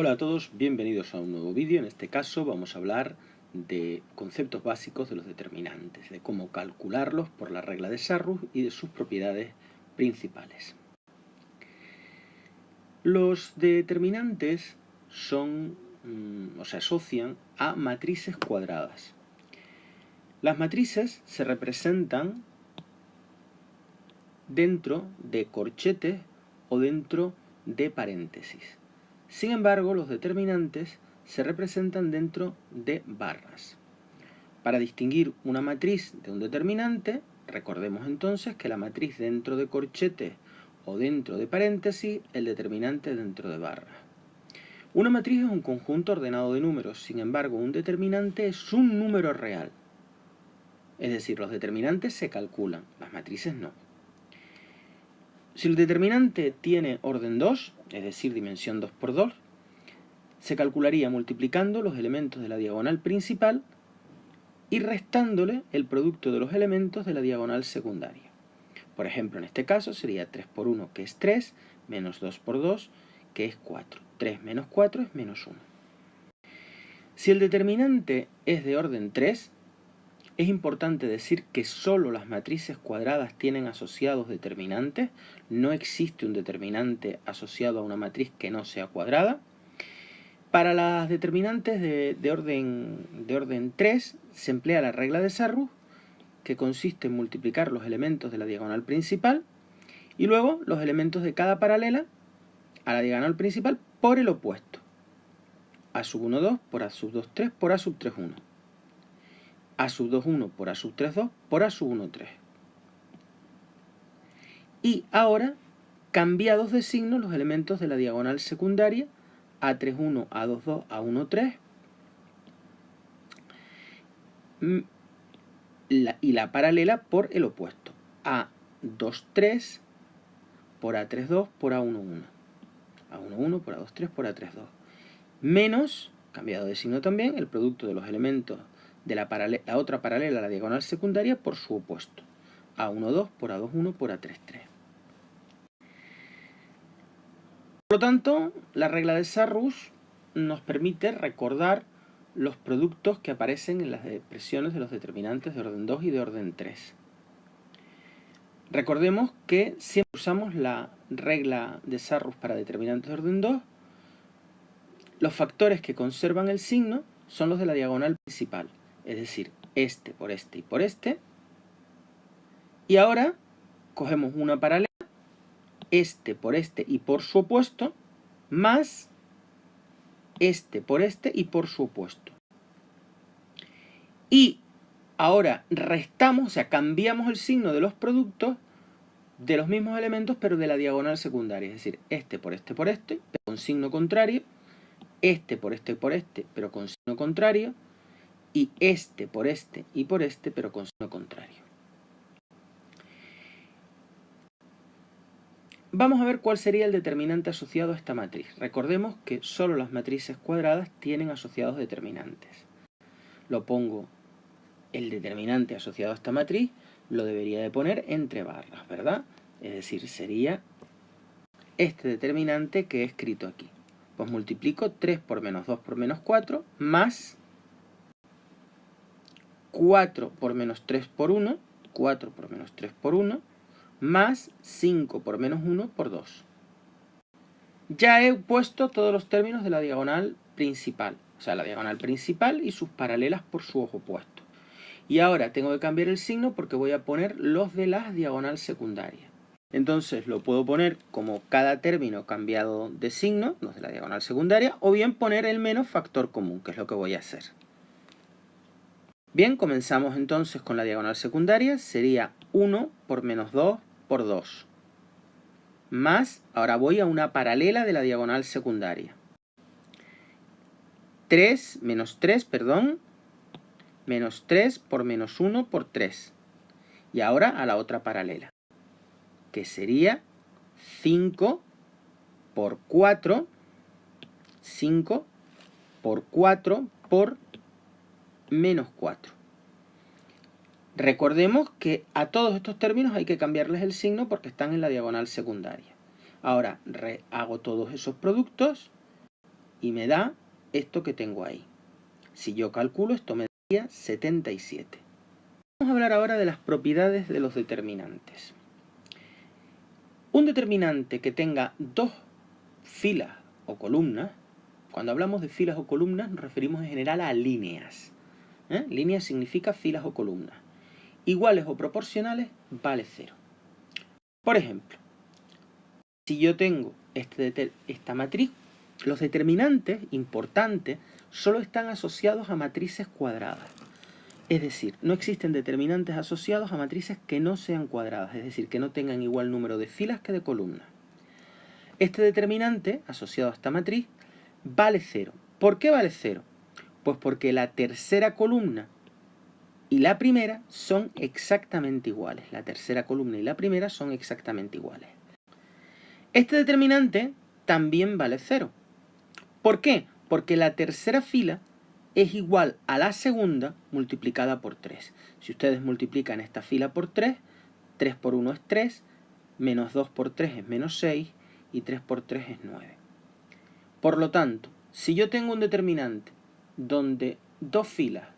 Hola a todos, bienvenidos a un nuevo vídeo. En este caso vamos a hablar de conceptos básicos de los determinantes, de cómo calcularlos por la regla de Sarrus y de sus propiedades principales. Los determinantes se asocian a matrices cuadradas. Las matrices se representan dentro de corchetes o dentro de paréntesis. Sin embargo, los determinantes se representan dentro de barras. Para distinguir una matriz de un determinante, recordemos entonces que la matriz dentro de corchetes o dentro de paréntesis, el determinante dentro de barras. Una matriz es un conjunto ordenado de números, sin embargo, un determinante es un número real. Es decir, los determinantes se calculan, las matrices no. Si el determinante tiene orden 2, es decir, dimensión 2 por 2, se calcularía multiplicando los elementos de la diagonal principal y restándole el producto de los elementos de la diagonal secundaria. Por ejemplo, en este caso sería 3 por 1, que es 3, menos 2 por 2, que es 4. 3 menos 4 es menos 1. Si el determinante es de orden 3, es importante decir que solo las matrices cuadradas tienen asociados determinantes. No existe un determinante asociado a una matriz que no sea cuadrada. Para las determinantes de orden 3 se emplea la regla de Sarrus, que consiste en multiplicar los elementos de la diagonal principal y luego los elementos de cada paralela a la diagonal principal por el opuesto. A sub 1, 2 por A sub 2, 3 por A sub 3, 1. A sub 2, 1 por A sub 3, 2 por A sub 1, 3. Y ahora, cambiados de signo los elementos de la diagonal secundaria, A3, 1, A2, 2, A1, 3, y la paralela por el opuesto. A2, 3 por A3, 2 por A1, 1. A1, 1 por A2, 3 por A3, 2. Menos, cambiado de signo también, el producto de los elementos de la otra paralela a la diagonal secundaria por su opuesto. A1, 2 por A2, 1 por A3, 3. Por lo tanto, la regla de Sarrus nos permite recordar los productos que aparecen en las expresiones de los determinantes de orden 2 y de orden 3. Recordemos que siempre usamos la regla de Sarrus para determinantes de orden 2. Los factores que conservan el signo son los de la diagonal principal, es decir, este por este y por este. Y ahora cogemos una paralela, este por este y por su opuesto, más este por este y por su opuesto. Y ahora restamos, o sea, cambiamos el signo de los productos de los mismos elementos, pero de la diagonal secundaria. Es decir, este por este, pero con signo contrario. Este por este, pero con signo contrario. Y este por este y por este, pero con signo contrario. Vamos a ver cuál sería el determinante asociado a esta matriz. Recordemos que solo las matrices cuadradas tienen asociados determinantes. Lo pongo, el determinante asociado a esta matriz, lo debería de poner entre barras, ¿verdad? Es decir, sería este determinante que he escrito aquí. Pues multiplico 3 por menos 2 por menos 4, más 4 por menos 3 por 1, 4 por menos 3 por 1, más 5 por menos 1 por 2. Ya he puesto todos los términos de la diagonal principal, o sea, la diagonal principal y sus paralelas por su opuesto. Y ahora tengo que cambiar el signo porque voy a poner los de la diagonal secundaria. Entonces lo puedo poner como cada término cambiado de signo, los de la diagonal secundaria, o bien poner el menos factor común, que es lo que voy a hacer. Bien, comenzamos entonces con la diagonal secundaria, sería 1 por menos 2 por 2. Más, ahora voy a una paralela de la diagonal secundaria. 3, menos 3, perdón, menos 3 por menos 1 por 3. Y ahora a la otra paralela, que sería 5 por 4, 5 por 4 por menos 4. Recordemos que a todos estos términos hay que cambiarles el signo porque están en la diagonal secundaria. Ahora hago todos esos productos y me da esto que tengo ahí. Si yo calculo, esto me daría 77. Vamos a hablar ahora de las propiedades de los determinantes. Un determinante que tenga dos filas o columnas, cuando hablamos de filas o columnas nos referimos en general a líneas. Líneas significa filas o columnas. Iguales o proporcionales vale 0. Por ejemplo, si yo tengo esta matriz, los determinantes importantes solo están asociados a matrices cuadradas. Es decir, no existen determinantes asociados a matrices que no sean cuadradas, es decir, que no tengan igual número de filas que de columnas. Este determinante asociado a esta matriz vale 0. ¿Por qué vale 0? Pues porque la tercera columna y la primera son exactamente iguales. La tercera columna y la primera son exactamente iguales. Este determinante también vale 0. ¿Por qué? Porque la tercera fila es igual a la segunda multiplicada por 3. Si ustedes multiplican esta fila por 3, 3 por 1 es 3, menos 2 por 3 es menos 6 y 3 por 3 es 9. Por lo tanto, si yo tengo un determinante donde dos filas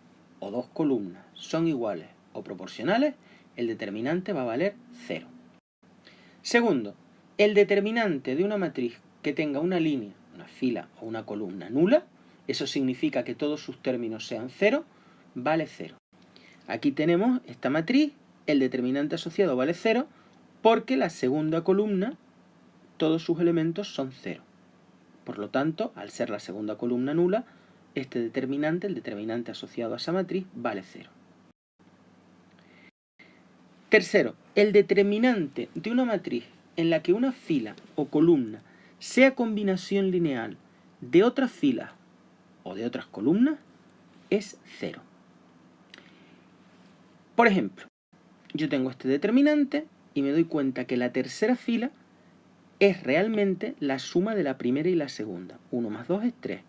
o dos columnas son iguales o proporcionales, el determinante va a valer 0. Segundo, el determinante de una matriz que tenga una línea, una fila o una columna nula, eso significa que todos sus términos sean 0, vale 0. Aquí tenemos esta matriz, el determinante asociado vale 0, porque la segunda columna, todos sus elementos son 0. Por lo tanto, al ser la segunda columna nula, este determinante, el determinante asociado a esa matriz, vale 0. Tercero, el determinante de una matriz en la que una fila o columna sea combinación lineal de otras filas o de otras columnas es 0. Por ejemplo, yo tengo este determinante y me doy cuenta que la tercera fila es realmente la suma de la primera y la segunda. 1 más 2 es 3,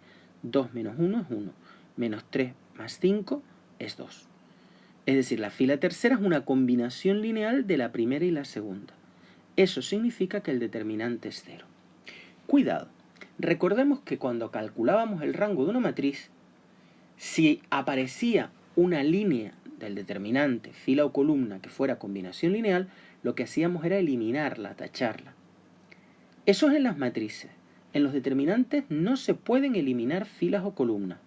2 menos 1 es 1, menos 3 más 5 es 2. Es decir, la fila tercera es una combinación lineal de la primera y la segunda. Eso significa que el determinante es 0. Cuidado, recordemos que cuando calculábamos el rango de una matriz, si aparecía una línea del determinante, fila o columna, que fuera combinación lineal, lo que hacíamos era eliminarla, tacharla. Eso es en las matrices. En los determinantes no se pueden eliminar filas o columnas,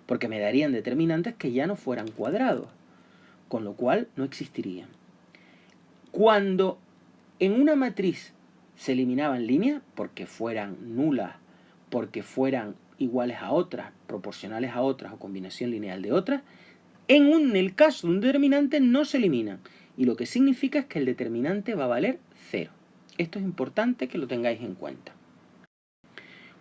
porque me darían determinantes que ya no fueran cuadrados, con lo cual no existirían. Cuando en una matriz se eliminaban líneas, porque fueran nulas, porque fueran iguales a otras, proporcionales a otras o combinación lineal de otras, en el caso de un determinante no se eliminan, y lo que significa es que el determinante va a valer 0. Esto es importante que lo tengáis en cuenta.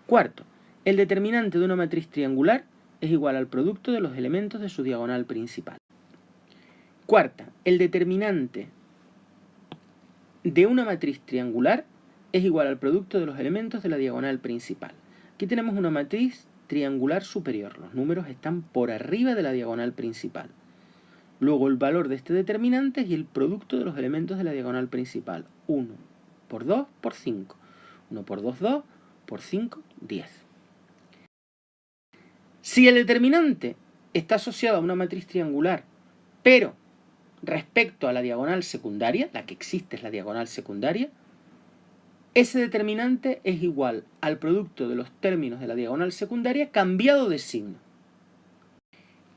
Cuarto, el determinante de una matriz triangular es igual al producto de los elementos de su diagonal principal. Cuarta, el determinante de una matriz triangular es igual al producto de los elementos de la diagonal principal. Aquí tenemos una matriz triangular superior. Los números están por arriba de la diagonal principal. Luego el valor de este determinante es el producto de los elementos de la diagonal principal. 1 por 2 por 5. 1 por 2, 2. Por 5, 10. Si el determinante está asociado a una matriz triangular, pero respecto a la diagonal secundaria, la que existe es la diagonal secundaria, ese determinante es igual al producto de los términos de la diagonal secundaria cambiado de signo.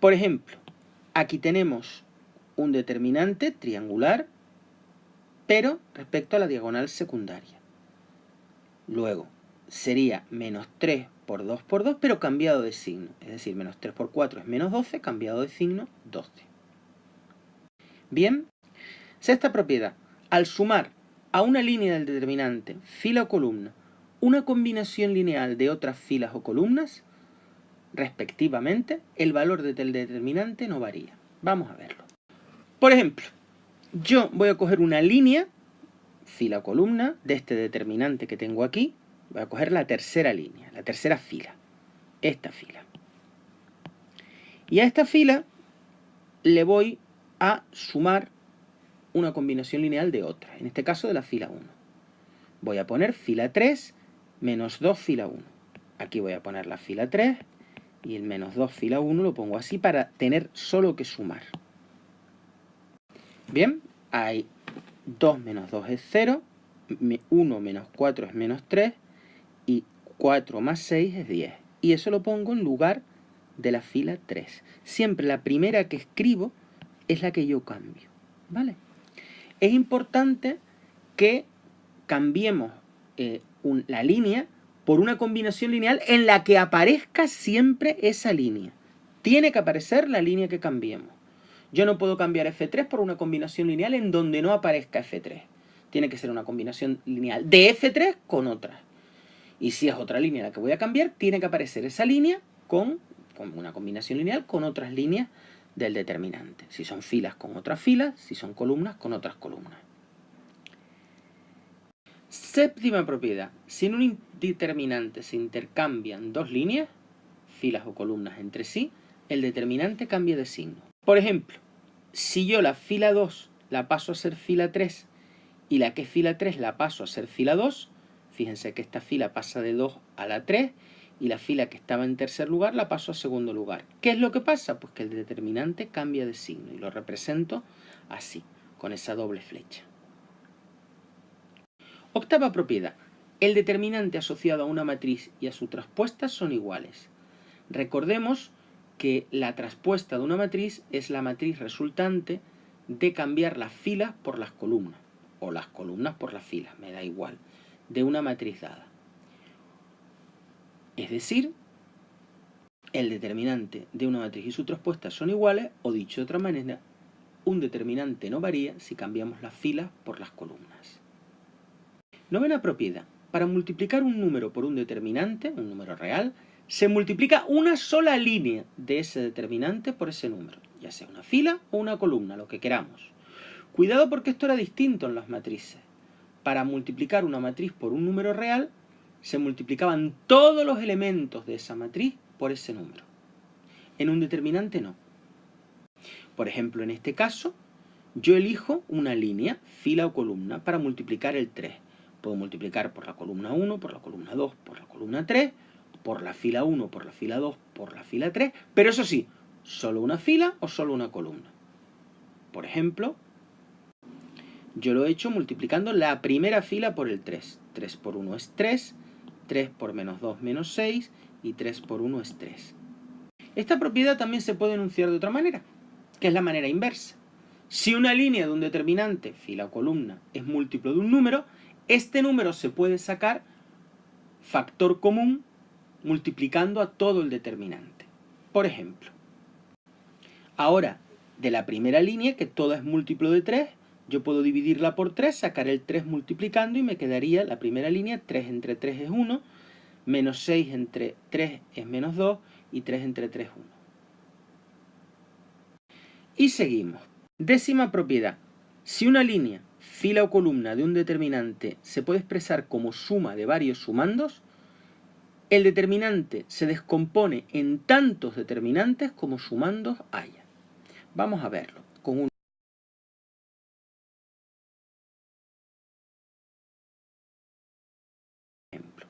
Por ejemplo, aquí tenemos un determinante triangular, pero respecto a la diagonal secundaria. Luego, sería menos 3 por 2 por 2, pero cambiado de signo. Es decir, menos 3 por 4 es menos 12, cambiado de signo, 12. Bien, sexta propiedad. Al sumar a una línea del determinante, fila o columna, una combinación lineal de otras filas o columnas, respectivamente, el valor del determinante no varía. Vamos a verlo. Por ejemplo, yo voy a coger una línea, fila o columna, de este determinante que tengo aquí. Voy a coger la tercera línea, la tercera fila, esta fila. Y a esta fila le voy a sumar una combinación lineal de otra, en este caso de la fila 1. Voy a poner fila 3 menos 2 fila 1. Aquí voy a poner la fila 3 y el menos 2 fila 1 lo pongo así para tener solo que sumar. Bien, hay 2 menos 2 es 0, 1 menos 4 es menos 3 y 4 más 6 es 10. Y eso lo pongo en lugar de la fila 3. Siempre la primera que escribo es la que yo cambio, ¿vale? Es importante que cambiemos la línea por una combinación lineal en la que aparezca siempre esa línea. Tiene que aparecer la línea que cambiemos. Yo no puedo cambiar F3 por una combinación lineal en donde no aparezca F3. Tiene que ser una combinación lineal de F3 con otra. Y si es otra línea la que voy a cambiar, tiene que aparecer esa línea con una combinación lineal con otras líneas del determinante. Si son filas con otras filas, si son columnas con otras columnas. Séptima propiedad. Si en un determinante se intercambian dos líneas, filas o columnas entre sí, el determinante cambia de signo. Por ejemplo, si yo la fila 2 la paso a ser fila 3 y la que es fila 3 la paso a ser fila 2, fíjense que esta fila pasa de 2 a la 3 y la fila que estaba en tercer lugar la paso a segundo lugar. ¿Qué es lo que pasa? Pues que el determinante cambia de signo y lo represento así, con esa doble flecha. Octava propiedad. El determinante asociado a una matriz y a su traspuesta son iguales. Recordemos que la traspuesta de una matriz es la matriz resultante de cambiar las filas por las columnas, o las columnas por las filas, me da igual, de una matriz dada. Es decir, el determinante de una matriz y su traspuesta son iguales, o dicho de otra manera, un determinante no varía si cambiamos las filas por las columnas. Novena propiedad. Para multiplicar un número por un determinante, un número real, se multiplica una sola línea de ese determinante por ese número, ya sea una fila o una columna, lo que queramos. Cuidado porque esto era distinto en las matrices. Para multiplicar una matriz por un número real, se multiplicaban todos los elementos de esa matriz por ese número. En un determinante no. Por ejemplo, en este caso, yo elijo una línea, fila o columna, para multiplicar el 3. Puedo multiplicar por la columna 1, por la columna 2, por la columna 3, por la fila 1, por la fila 2, por la fila 3, pero eso sí, solo una fila o solo una columna. Por ejemplo, yo lo he hecho multiplicando la primera fila por el 3. 3 por 1 es 3, 3 por menos 2 menos 6 y 3 por 1 es 3. Esta propiedad también se puede enunciar de otra manera, que es la manera inversa. Si una línea de un determinante, fila o columna, es múltiplo de un número, este número se puede sacar factor común multiplicando a todo el determinante. Por ejemplo, ahora de la primera línea, que toda es múltiplo de 3, yo puedo dividirla por 3, sacar el 3 multiplicando y me quedaría la primera línea, 3 entre 3 es 1, menos 6 entre 3 es menos 2 y 3 entre 3 es 1. Y seguimos. Décima propiedad. Si una línea, fila o columna de un determinante se puede expresar como suma de varios sumandos, el determinante se descompone en tantos determinantes como sumandos haya. Vamos a verlo con un ejemplo.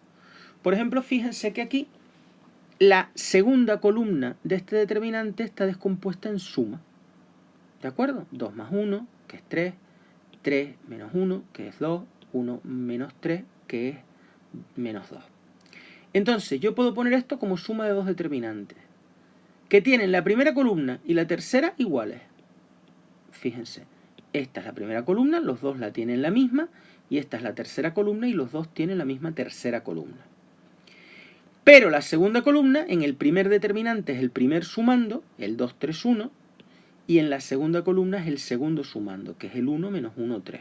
Por ejemplo, fíjense que aquí la segunda columna de este determinante está descompuesta en suma. ¿De acuerdo? 2 más 1, que es 3, 3 menos 1, que es 2, 1 menos 3, que es menos 2. Entonces, yo puedo poner esto como suma de dos determinantes, que tienen la primera columna y la tercera iguales. Fíjense, esta es la primera columna, los dos la tienen la misma, y esta es la tercera columna y los dos tienen la misma tercera columna. Pero la segunda columna, en el primer determinante es el primer sumando, el 2, 3, 1, y en la segunda columna es el segundo sumando, que es el 1 menos 1, 3.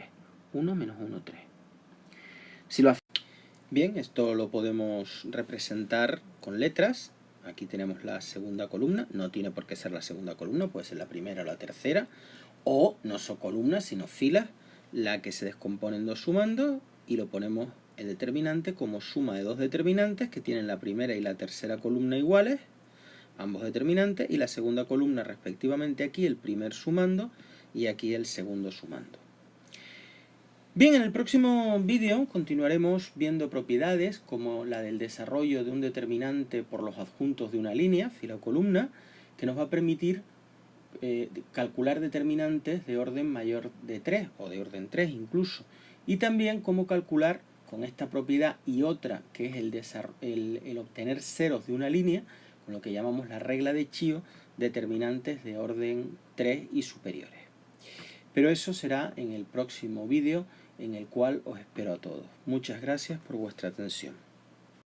1 menos 1, 3. Si lo Bien, esto lo podemos representar con letras. Aquí tenemos la segunda columna, no tiene por qué ser la segunda columna, puede ser la primera o la tercera, o no son columnas, sino filas, la que se descompone en dos sumandos, y lo ponemos el determinante como suma de dos determinantes que tienen la primera y la tercera columna iguales, ambos determinantes, y la segunda columna respectivamente aquí el primer sumando y aquí el segundo sumando. Bien, en el próximo vídeo continuaremos viendo propiedades como la del desarrollo de un determinante por los adjuntos de una línea, fila o columna, que nos va a permitir calcular determinantes de orden mayor de 3 o de orden 3 incluso. Y también cómo calcular con esta propiedad y otra, que es el obtener ceros de una línea, con lo que llamamos la regla de Chío, determinantes de orden 3 y superiores. Pero eso será en el próximo vídeo, en el cual os espero a todos. Muchas gracias por vuestra atención.